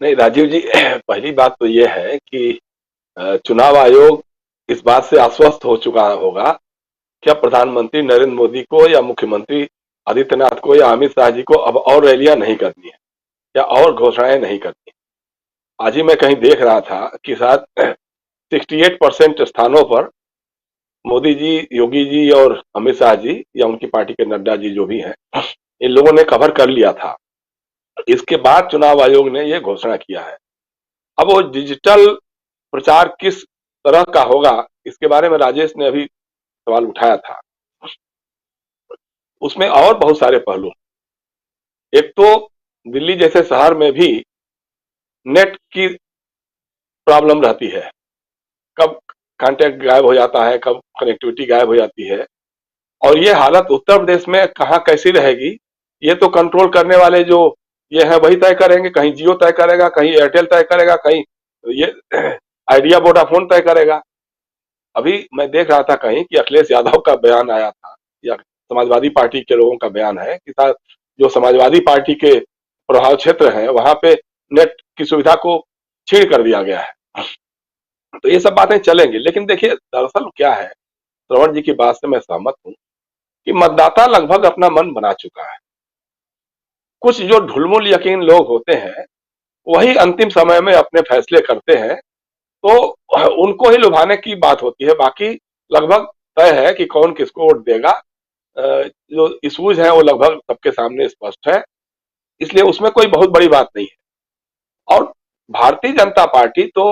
नहीं राजीव जी, पहली बात तो ये है कि चुनाव आयोग इस बात से आश्वस्त हो चुका होगा कि अब प्रधानमंत्री नरेंद्र मोदी को या मुख्यमंत्री आदित्यनाथ को या अमित शाह जी को अब और रैलियां नहीं करनी है या और घोषणाएं नहीं करनी है। आज ही मैं कहीं देख रहा था कि शायद 68% स्थानों पर मोदी जी, योगी जी और अमित शाह जी या उनकी पार्टी के नड्डा जी जो भी हैं, इन लोगों ने कवर कर लिया था। इसके बाद चुनाव आयोग ने यह घोषणा किया है। अब वो डिजिटल प्रचार किस तरह का होगा, इसके बारे में राजेश ने अभी सवाल उठाया था। उसमें और बहुत सारे पहलू। एक तो दिल्ली जैसे शहर में भी नेट की प्रॉब्लम रहती है। कब कांटेक्ट गायब हो जाता है, कब कनेक्टिविटी गायब हो जाती है। और ये हालत उत्तर प्रदेश में कहाँ कैसी रहेगी, ये तो कंट्रोल करने वाले जो ये है वही तय करेंगे। कहीं जियो तय करेगा, कहीं एयरटेल तय करेगा, कहीं ये आइडिया वोडाफोन तय करेगा। अभी मैं देख रहा था कहीं कि अखिलेश यादव का बयान आया था, या समाजवादी पार्टी के लोगों का बयान है कि जो समाजवादी पार्टी के प्रभाव क्षेत्र है वहां पे नेट की सुविधा को छीन कर दिया गया है। तो ये सब बातें चलेंगी, लेकिन देखिए दरअसल क्या है, श्रवण जी की बात से मैं सहमत हूं कि मतदाता लगभग अपना मन बना चुका है। कुछ जो ढुलमुल यकीन लोग होते हैं वही अंतिम समय में अपने फैसले करते हैं, तो उनको ही लुभाने की बात होती है। बाकी लगभग तय है कि कौन किसको वोट देगा। जो इशूज है वो लगभग सबके सामने स्पष्ट है, इसलिए उसमें कोई बहुत बड़ी बात नहीं है। और भारतीय जनता पार्टी तो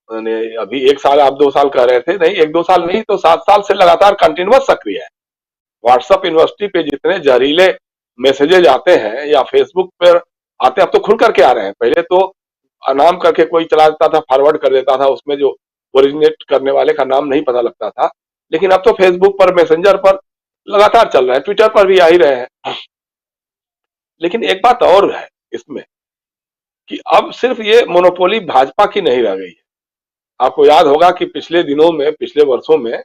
अभी 1 साल, आप 2 साल कह रहे थे, नहीं 1-2 साल नहीं तो 7 साल से लगातार कंटिन्यूअस सक्रिय है। व्हाट्सएप यूनिवर्सिटी पे जितने जहरीले मैसेजेज आते हैं या फेसबुक पर आते हैं, अब तो खुल करके आ रहे हैं। पहले तो नाम करके कोई चला देता था, फॉरवर्ड कर देता था, उसमें जो ओरिजिनेट करने वाले का नाम नहीं पता लगता था। लेकिन अब तो फेसबुक पर, मैसेंजर पर लगातार चल रहे हैं, ट्विटर पर भी आ ही रहे हैं। लेकिन एक बात और है इसमें कि अब सिर्फ ये मोनोपोली भाजपा की नहीं रह गई है। आपको याद होगा कि पिछले दिनों में, पिछले वर्षों में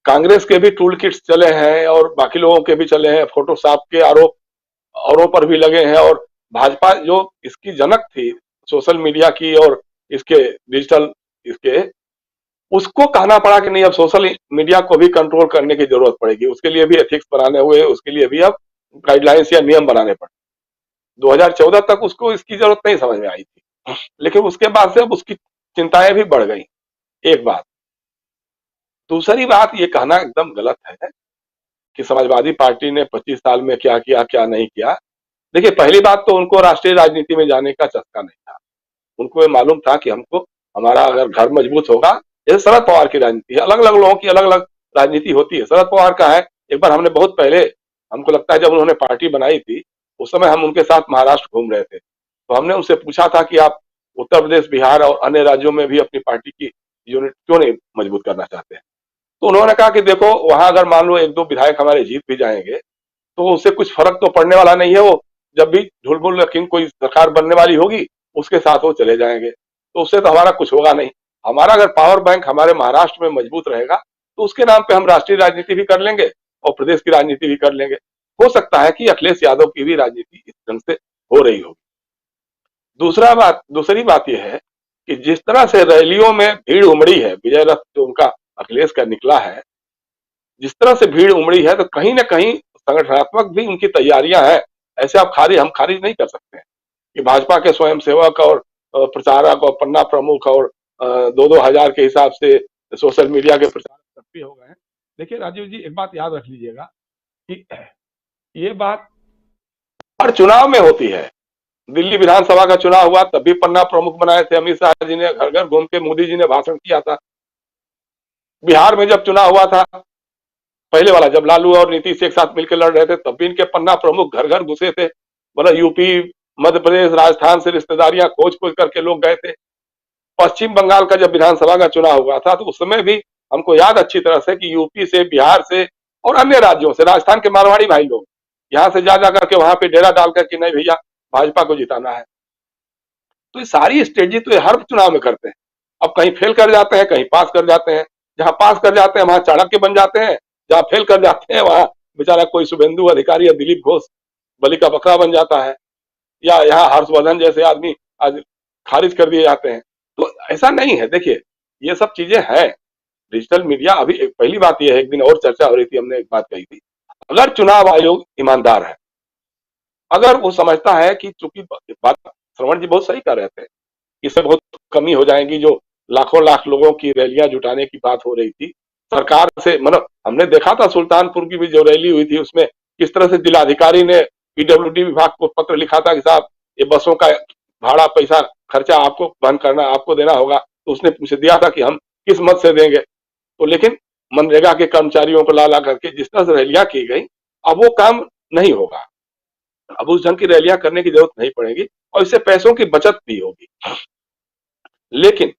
कांग्रेस के भी टूल किट्स चले हैं और बाकी लोगों के भी चले हैं, फोटोशॉप के आरोप औरों पर भी लगे हैं। और भाजपा जो इसकी जनक थी सोशल मीडिया की और इसके डिजिटल इसके, उसको कहना पड़ा कि नहीं अब सोशल मीडिया को भी कंट्रोल करने की जरूरत पड़ेगी। उसके लिए भी एथिक्स बनाने हुए, उसके लिए भी अब गाइडलाइंस या नियम बनाने पड़े। 2014 तक उसको इसकी जरूरत नहीं समझ में आई थी, लेकिन उसके बाद से अब उसकी चिंताएं भी बढ़ गई। एक बात। दूसरी बात, ये कहना एकदम गलत है कि समाजवादी पार्टी ने 25 साल में क्या किया क्या नहीं किया। देखिए पहली बात तो उनको राष्ट्रीय राजनीति में जाने का चस्का नहीं था। उनको ये मालूम था कि हमको, हमारा अगर घर मजबूत होगा, जैसे शरद पवार की राजनीति है, अलग अलग लोगों की अलग अलग राजनीति होती है। शरद पवार का है, एक बार हमने बहुत पहले, हमको लगता है जब उन्होंने पार्टी बनाई थी उस समय हम उनके साथ महाराष्ट्र घूम रहे थे, तो हमने उनसे पूछा था कि आप उत्तर प्रदेश, बिहार और अन्य राज्यों में भी अपनी पार्टी की यूनिट क्यों नहीं मजबूत करना चाहते हैं। तो उन्होंने कहा कि देखो वहां अगर मान लो 1-2 विधायक हमारे जीत भी जाएंगे तो उससे कुछ फर्क तो पड़ने वाला नहीं है। वो जब भी ढुलमुल लेकिन कोई सरकार बनने वाली होगी उसके साथ वो चले जाएंगे, तो उससे तो हमारा कुछ होगा नहीं। हमारा अगर पावर बैंक हमारे महाराष्ट्र में मजबूत रहेगा तो उसके नाम पे हम राष्ट्रीय राजनीति भी कर लेंगे और प्रदेश की राजनीति भी कर लेंगे। हो सकता है कि अखिलेश यादव की भी राजनीति इस ढंग से हो रही होगी। दूसरी बात यह है कि जिस तरह से रैलियों में भीड़ उमड़ी है, विजय रथ जो उनका अखिलेश का निकला है, जिस तरह से भीड़ उमड़ी है, तो कहीं ना कहीं संगठनात्मक भी उनकी तैयारियां हैं। ऐसे आप हम खारिज नहीं कर सकते हैं कि भाजपा के स्वयंसेवक और प्रचारक और पन्ना प्रमुख और 2-2 हजार के हिसाब से सोशल मीडिया के प्रचारक सक्रिय हो गए हैं। देखिए राजीव जी, एक बात याद रख लीजिएगा कि ये बात हर चुनाव में होती है। दिल्ली विधानसभा का चुनाव हुआ तब भी पन्ना प्रमुख बनाए थे अमित शाह जी ने, घर घर घूम के मोदी जी ने भाषण किया था। बिहार में जब चुनाव हुआ था पहले वाला, जब लालू और नीतीश एक साथ मिलकर लड़ रहे थे, तब भी इनके पन्ना प्रमुख घर घर घुसे थे। मतलब यूपी, मध्य प्रदेश, राजस्थान से रिश्तेदारियां खोज खोज करके लोग गए थे। पश्चिम बंगाल का जब विधानसभा का चुनाव हुआ था तो उस समय भी हमको याद अच्छी तरह से कि यूपी से, बिहार से और अन्य राज्यों से, राजस्थान के मारवाड़ी भाई लोग यहाँ से जा करके वहां पे डेरा डाल करके नहीं भैया भाजपा को जिताना है। तो ये सारी स्ट्रेटजी तो ये हर चुनाव में करते हैं। अब कहीं फेल कर जाते हैं, कहीं पास कर जाते हैं। जहां पास कर जाते हैं वहां चाणक्य बन जाते हैं, जहां फेल कर जाते हैं वहां बेचारा कोई शुभेंदु अधिकारी या दिलीप घोष बलि का बकरा बन जाता है। या यहाँ हर्षवर्धन जैसे आदमी आज खारिज कर दिए जाते हैं। तो ऐसा नहीं है। देखिए, ये सब चीजें हैं। डिजिटल मीडिया अभी पहली बात यह है, एक दिन और चर्चा हो रही थी, हमने एक बात कही थी, अगर चुनाव आयोग ईमानदार है, अगर वो समझता है कि चूंकि बात श्रवण जी बहुत सही कर रहे थे, इससे बहुत कमी हो जाएगी, जो लाखों लाख लोगों की रैलियां जुटाने की बात हो रही थी सरकार से, मतलब हमने देखा था सुल्तानपुर की भी जो रैली हुई थी उसमें किस तरह से जिलाधिकारी ने पीडब्ल्यूडी विभाग को पत्र लिखा था कि साहब ये बसों का भाड़ा पैसा खर्चा आपको बंद करना, आपको देना होगा। तो उसने पूछ दिया था कि हम किस मत से देंगे। तो लेकिन मनरेगा के कर्मचारियों को ला ला करके जिस तरह से रैलियां की गई, अब वो काम नहीं होगा। अब उस ढंग की रैलियां करने की जरूरत नहीं पड़ेगी और इससे पैसों की बचत भी होगी। लेकिन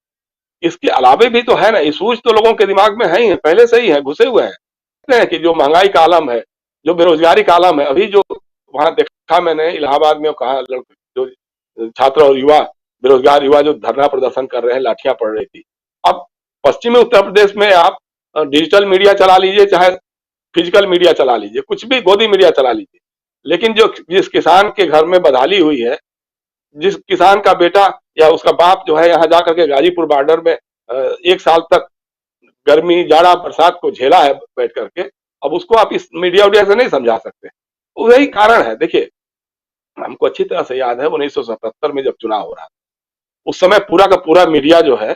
इसके अलावे भी तो है ना, इशूज तो लोगों के दिमाग में है ही है, पहले से ही है, घुसे हुए हैं। कहते हैं कि जो महंगाई का आलम है, जो बेरोजगारी का आलम है, अभी जो वहां देखा मैंने इलाहाबाद में, कहा जो छात्र और युवा, बेरोजगार युवा जो धरना प्रदर्शन कर रहे हैं, लाठियां पड़ रही थी। अब पश्चिमी उत्तर प्रदेश में आप डिजिटल मीडिया चला लीजिए, चाहे फिजिकल मीडिया चला लीजिए, कुछ भी गोदी मीडिया चला लीजिए, लेकिन जो जिस किसान के घर में बदहाली हुई है, जिस किसान का बेटा या उसका बाप जो है यहाँ जाकर के गाजीपुर बॉर्डर में 1 साल तक गर्मी जाड़ा बरसात को झेला है बैठ करके, अब उसको आप इस मीडिया उडिया से नहीं समझा सकते। वही कारण है। देखिए, हमको अच्छी तरह से याद है 1977 में जब चुनाव हो रहा था, उस समय पूरा का पूरा मीडिया जो है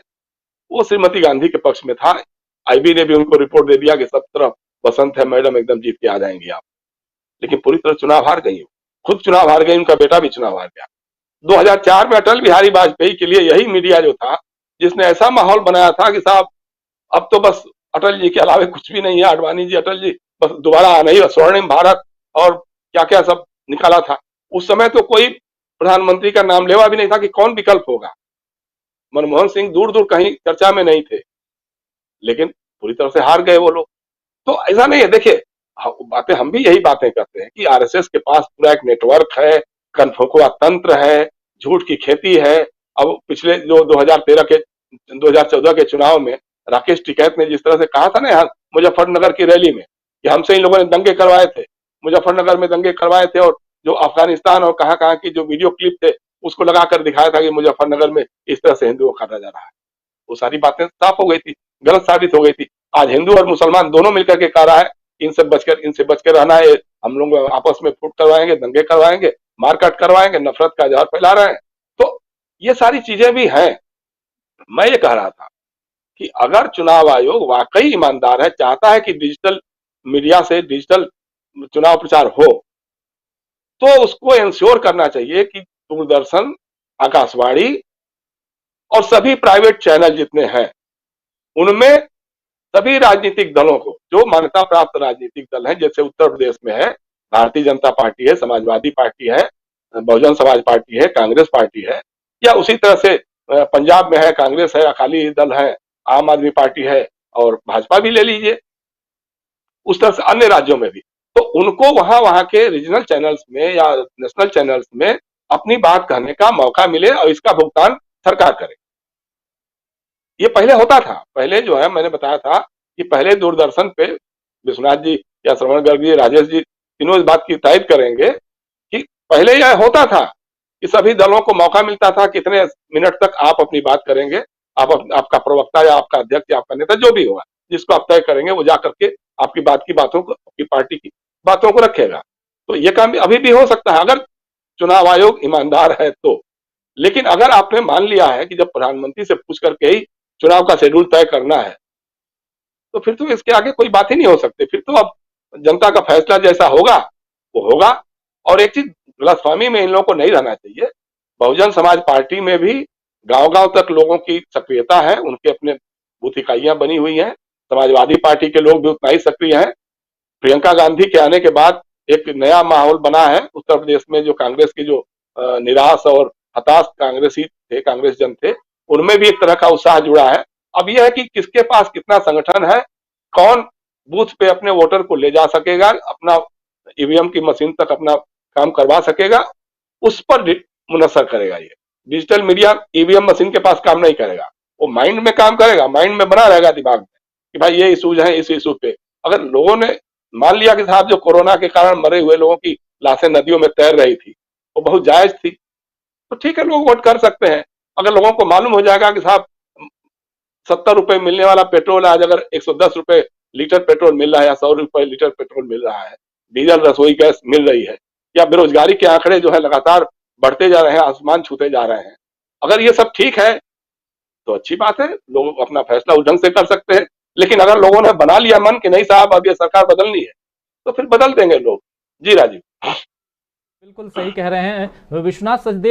वो श्रीमती गांधी के पक्ष में था। आईबी ने भी उनको रिपोर्ट दे दिया कि सब तरफ बसंत है मैडम, एकदम जीत के आ जाएंगी आप। लेकिन पूरी तरह चुनाव हार गई, खुद चुनाव हार गई, उनका बेटा भी चुनाव हार गया। 2004 में अटल बिहारी वाजपेयी के लिए यही मीडिया जो था, जिसने ऐसा माहौल बनाया था कि साहब अब तो बस अटल जी के अलावे कुछ भी नहीं है, आडवाणी जी, अटल जी बस दोबारा आना ही, स्वर्णिम भारत और क्या क्या सब निकाला था। उस समय तो कोई प्रधानमंत्री का नाम लेवा भी नहीं था कि कौन विकल्प होगा। मनमोहन सिंह दूर दूर कहीं चर्चा में नहीं थे, लेकिन पूरी तरह से हार गए वो लोग। तो ऐसा नहीं है। देखिए, बातें हम भी यही बातें करते हैं कि आरएसएस के पास पूरा एक नेटवर्क है, कनफुआ तंत्र है, झूठ की खेती है। अब पिछले जो 2014 के चुनाव में राकेश टिकैत ने जिस तरह से कहा था ना यहाँ मुजफ्फरनगर की रैली में कि हमसे इन लोगों ने दंगे करवाए थे, मुजफ्फरनगर में दंगे करवाए थे, और जो अफगानिस्तान और कहां कहां की जो वीडियो क्लिप थे उसको लगाकर दिखाया था कि मुजफ्फरनगर में इस तरह से हिंदुओं काटा जा रहा है। वो सारी बातें साफ हो गई थी, गलत साबित हो गई थी। आज हिंदू और मुसलमान दोनों मिलकर के कह रहा है इनसे बचकर रहना है, हम लोग आपस में फूट करवाएंगे, दंगे करवाएंगे, मारकाट करवाएंगे, नफरत का जहर फैला रहे हैं। तो ये सारी चीजें भी हैं। मैं ये कह रहा था कि अगर चुनाव आयोग वाकई ईमानदार है, चाहता है कि डिजिटल मीडिया से डिजिटल चुनाव प्रचार हो, तो उसको इंश्योर करना चाहिए कि दूरदर्शन, आकाशवाणी और सभी प्राइवेट चैनल जितने हैं, उनमें सभी राजनीतिक दलों को, जो मान्यता प्राप्त राजनीतिक दल हैं, जैसे उत्तर प्रदेश में है भारतीय जनता पार्टी है, समाजवादी पार्टी है, बहुजन समाज पार्टी है, कांग्रेस पार्टी है, या उसी तरह से पंजाब में है, कांग्रेस है, अकाली दल है, आम आदमी पार्टी है, और भाजपा भी ले लीजिए, उस तरह से अन्य राज्यों में भी, तो उनको वहां वहां के रीजनल चैनल्स में या नेशनल चैनल्स में अपनी बात कहने का मौका मिले और इसका भुगतान सरकार करे। ये पहले होता था। पहले जो है, मैंने बताया था कि पहले दूरदर्शन पे विश्वनाथ जी या श्रवण गर्ग जी, राजेश जी तीनों इस बात की तारीफ करेंगे कि पहले यह होता था कि सभी दलों को मौका मिलता था, कितने मिनट तक आप अपनी बात करेंगे, आपका प्रवक्ता या आपका अध्यक्ष या आपका नेता जो भी होगा, जिसको आप तय करेंगे, वो जाकर के आपकी बात की बातों को, आपकी पार्टी की बातों को रखेगा। तो ये काम अभी भी हो सकता है अगर चुनाव आयोग ईमानदार है तो। लेकिन अगर आपने मान लिया है कि जब प्रधानमंत्री से पूछ करके ही चुनाव का शेड्यूल तय करना है, तो फिर तो इसके आगे कोई बात ही नहीं हो सकती। फिर तो अब जनता का फैसला जैसा होगा वो होगा। और एक चीज, गलतफहमी में इन लोगों को नहीं रहना चाहिए, बहुजन समाज पार्टी में भी गांव गांव तक लोगों की सक्रियता है, उनके अपने बूथ इकाइयां बनी हुई हैं। समाजवादी पार्टी के लोग भी उतना ही सक्रिय हैं। प्रियंका गांधी के आने के बाद एक नया माहौल बना है उत्तर प्रदेश में। जो कांग्रेस की जो निराश और हताश कांग्रेसी थे, कांग्रेस जन थे, उनमें भी एक तरह का उत्साह जुड़ा है। अब यह है कि किसके पास कितना संगठन है, कौन बूथ पे अपने वोटर को ले जा सकेगा, अपना ईवीएम की मशीन तक अपना काम करवा सकेगा, उस पर मुनसर करेगा। ये डिजिटल मीडिया ईवीएम मशीन के पास काम नहीं करेगा, वो माइंड में काम करेगा, माइंड में बना रहेगा दिमाग में कि भाई ये इशूज है, इस इशू पे अगर लोगों ने मान लिया कि साहब जो कोरोना के कारण मरे हुए लोगों की लाशें नदियों में तैर रही थी, वो बहुत जायज थी। तो ठीक है, लोग वोट कर सकते हैं। अगर लोगों को मालूम हो जाएगा कि साहब 70 रुपए मिलने वाला पेट्रोल आज अगर 110 रुपए लीटर पेट्रोल मिल रहा है, या 100 रुपए लीटर पेट्रोल मिल रहा है, डीजल रसोई गैस मिल रही है, या बेरोजगारी के आंकड़े जो है लगातार बढ़ते जा रहे हैं, आसमान छूते जा रहे हैं, अगर ये सब ठीक है तो अच्छी बात है, लोग अपना फैसला उस ढंग से कर सकते हैं। लेकिन अगर लोगों ने बना लिया मन कि नहीं साहब अब ये सरकार बदलनी है, तो फिर बदल देंगे लोग। जी राजीव। बिल्कुल सही कह रहे हैं विश्वनाथ सचदेव।